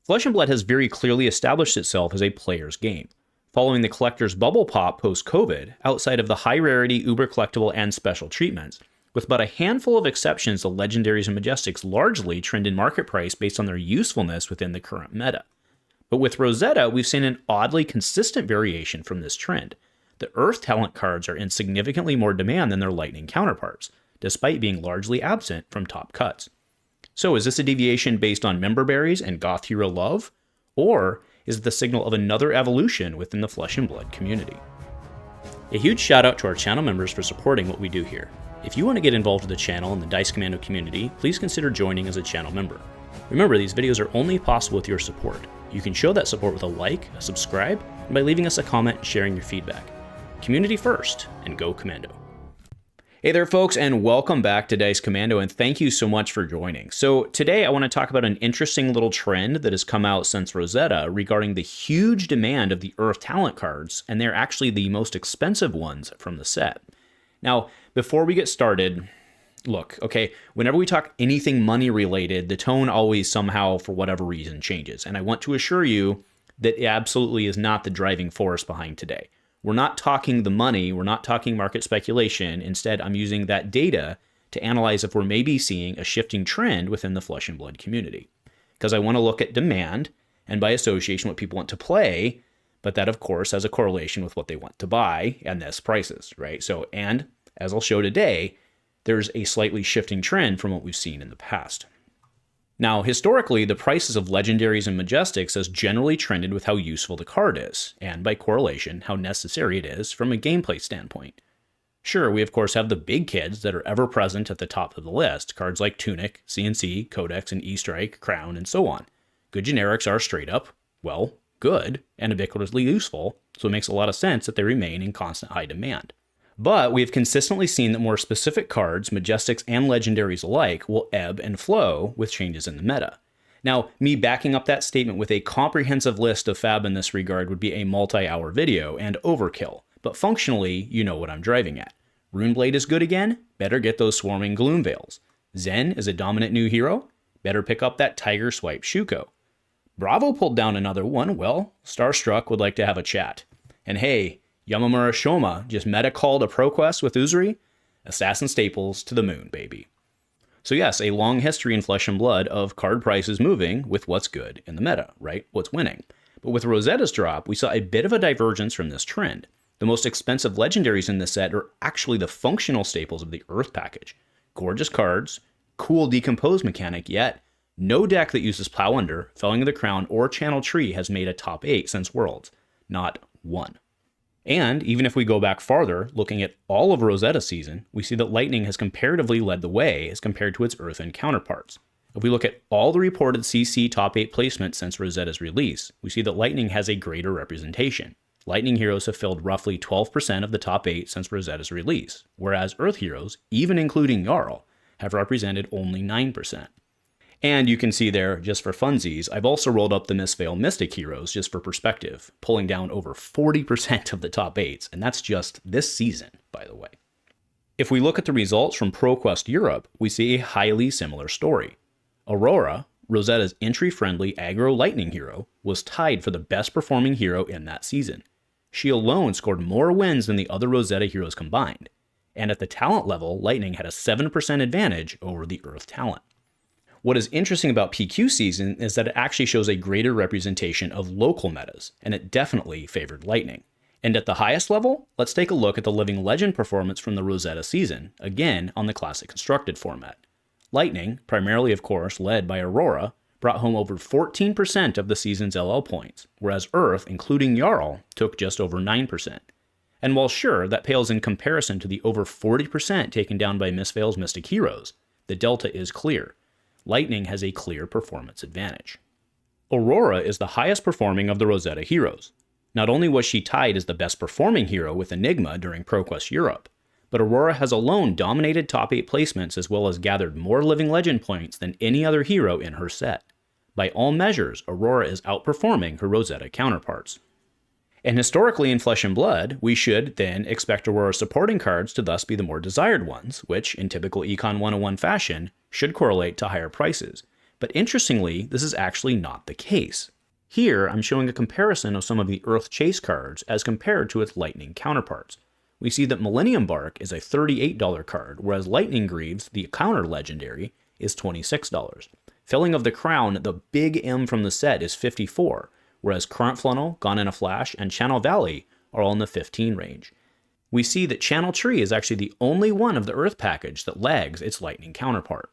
Flesh and Blood has very clearly established itself as a player's game. Following the collector's bubble pop post-COVID, outside of the high-rarity, uber-collectible, and special treatments, with but a handful of exceptions, the legendaries and majestics largely trend in market price based on their usefulness within the current meta. But with Rosetta, we've seen an oddly consistent variation from this trend. The Earth talent cards are in significantly more demand than their Lightning counterparts, despite being largely absent from top cuts. So is this a deviation based on member berries and goth hero love? Or is it the signal of another evolution within the Flesh and Blood community? A huge shout out to our channel members for supporting what we do here. If you want to get involved with the channel and the Dice Commando community, please consider joining as a channel member. Remember, these videos are only possible with your support. You can show that support with a like, a subscribe, and by leaving us a comment and sharing your feedback. Community first, and go Commando. Hey there folks, and welcome back to Dice Commando, and thank you so much for joining. So today I want to talk about an interesting little trend that has come out since Rosetta regarding the huge demand of the Earth talent cards, and they're actually the most expensive ones from the set. Now, before we get started, look, okay, whenever we talk anything money related, the tone always somehow, for whatever reason, changes. And I want to assure you that it absolutely is not the driving force behind today. We're not talking the money, we're not talking market speculation. Instead, I'm using that data to analyze if we're maybe seeing a shifting trend within the Flesh and Blood community. Because I want to look at demand, and by association what people want to play, but that of course has a correlation with what they want to buy, and thus prices, right? So, and as I'll show today, there's a slightly shifting trend from what we've seen in the past. Now, historically, the prices of legendaries and majestics has generally trended with how useful the card is, and by correlation, how necessary it is from a gameplay standpoint. Sure, we of course have the big kids that are ever present at the top of the list, cards like Tunic, CNC, Codex, and E-Strike, Crown, and so on. Good generics are straight up, well, good, and ubiquitously useful, so it makes a lot of sense that they remain in constant high demand. But we have consistently seen that more specific cards, majestics and legendaries alike, will ebb and flow with changes in the meta. Now, me backing up that statement with a comprehensive list of fab in this regard would be a multi-hour video and overkill, but functionally, you know what I'm driving at. Runeblade is good again? Better get those swarming Gloom Veils. Zen is a dominant new hero? Better pick up that Tiger Swipe Shuko. Bravo pulled down another one? Well, Starstruck would like to have a chat. And hey, Yamamura Shoma just meta called a ProQuest with Uzuri? Assassin staples to the moon, baby. So yes, a long history in Flesh and Blood of card prices moving with what's good in the meta, right? What's winning. But with Rosetta's drop, we saw a bit of a divergence from this trend. The most expensive legendaries in this set are actually the functional staples of the Earth package. Gorgeous cards, cool decompose mechanic, yet no deck that uses Plow Under, Felling of the Crown, or Channel Tree has made a top 8 since Worlds. Not one. And even if we go back farther, looking at all of Rosetta's season, we see that Lightning has comparatively led the way as compared to its Earthen counterparts. If we look at all the reported CC top 8 placements since Rosetta's release, we see that Lightning has a greater representation. Lightning heroes have filled roughly 12% of the top 8 since Rosetta's release, whereas Earth heroes, even including Jarl, have represented only 9%. And you can see there, just for funsies, I've also rolled up the Mistveil Mystic heroes just for perspective, pulling down over 40% of the top 8s, and that's just this season, by the way. If we look at the results from ProQuest Europe, we see a highly similar story. Aurora, Rosetta's entry-friendly aggro lightning hero, was tied for the best performing hero in that season. She alone scored more wins than the other Rosetta heroes combined, and at the talent level, Lightning had a 7% advantage over the Earth talent. What is interesting about PQ season is that it actually shows a greater representation of local metas, and it definitely favored Lightning. And at the highest level, let's take a look at the Living Legend performance from the Rosetta season, again on the Classic Constructed format. Lightning, primarily of course led by Aurora, brought home over 14% of the season's LL points, whereas Earth, including Jarl, took just over 9%. And while sure, that pales in comparison to the over 40% taken down by Mistveil's Mystic heroes, the delta is clear. Lightning has a clear performance advantage. Aurora is the highest performing of the Rosetta heroes. Not only was she tied as the best performing hero with Enigma during ProQuest Europe, but Aurora has alone dominated top 8 placements as well as gathered more Living Legend points than any other hero in her set. By all measures, Aurora is outperforming her Rosetta counterparts. And historically in Flesh and Blood, we should then expect Aurora supporting cards to thus be the more desired ones, which, in typical Econ 101 fashion, should correlate to higher prices. But interestingly, this is actually not the case. Here, I'm showing a comparison of some of the Earth Chase cards as compared to its Lightning counterparts. We see that Millennium Bark is a $38 card, whereas Lightning Greaves, the counter legendary, is $26. Filling of the Crown, the big M from the set, is $54, whereas Current Funnel, Gone in a Flash, and Channel Valley are all in the $15 range. We see that Channel Tree is actually the only one of the Earth package that lags its Lightning counterpart.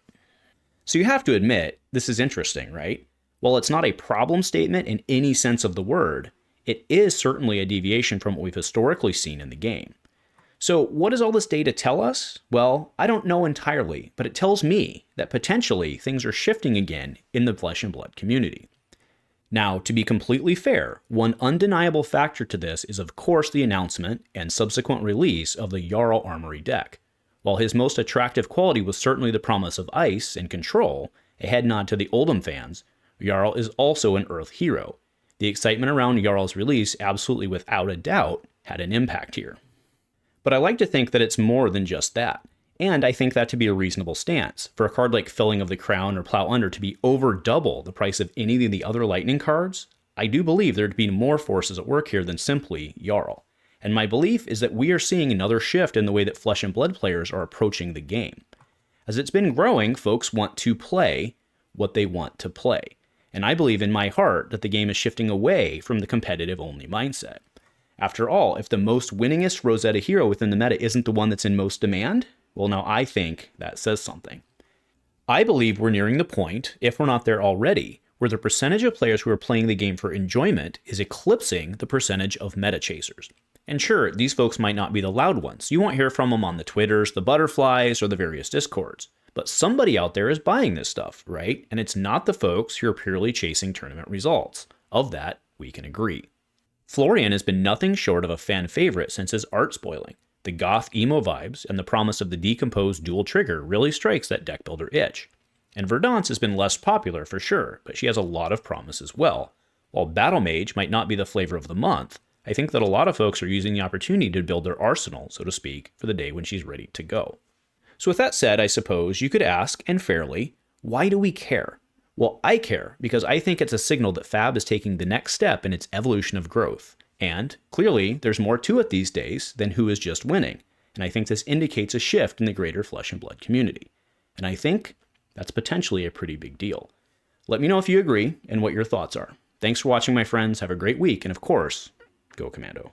So you have to admit, this is interesting, right? While it's not a problem statement in any sense of the word, it is certainly a deviation from what we've historically seen in the game. So what does all this data tell us? Well, I don't know entirely, but it tells me that potentially things are shifting again in the Flesh and Blood community. Now, to be completely fair, one undeniable factor to this is of course the announcement and subsequent release of the Jarl Armory deck. While his most attractive quality was certainly the promise of ice and control, a head nod to the Oldhim fans, Jarl is also an Earth hero. The excitement around Jarl's release absolutely without a doubt had an impact here. But I like to think that it's more than just that, and I think that to be a reasonable stance. For a card like Filling of the Crown or Plow Under to be over double the price of any of the other Lightning cards, I do believe there to be more forces at work here than simply Jarl. And my belief is that we are seeing another shift in the way that Flesh and Blood players are approaching the game. As it's been growing, folks want to play what they want to play. And I believe in my heart that the game is shifting away from the competitive-only mindset. After all, if the most winningest Rosetta hero within the meta isn't the one that's in most demand, well, now I think that says something. I believe we're nearing the point, if we're not there already, where the percentage of players who are playing the game for enjoyment is eclipsing the percentage of meta chasers. And sure, these folks might not be the loud ones. You won't hear from them on the Twitters, the Butterflies, or the various Discords. But somebody out there is buying this stuff, right? And it's not the folks who are purely chasing tournament results. Of that, we can agree. Florian has been nothing short of a fan favorite since his art spoiling. The goth emo vibes and the promise of the decomposed dual trigger really strikes that deck builder itch. And Verdance has been less popular for sure, but she has a lot of promise as well. While Battle Mage might not be the flavor of the month, I think that a lot of folks are using the opportunity to build their arsenal, so to speak, for the day when she's ready to go. So with that said, I suppose you could ask, and fairly, why do we care? Well, I care because I think it's a signal that Fab is taking the next step in its evolution of growth. And, clearly, there's more to it these days than who is just winning. And I think this indicates a shift in the greater Flesh and Blood community. And I think that's potentially a pretty big deal. Let me know if you agree and what your thoughts are. Thanks for watching, my friends. Have a great week, and of course, go Commando.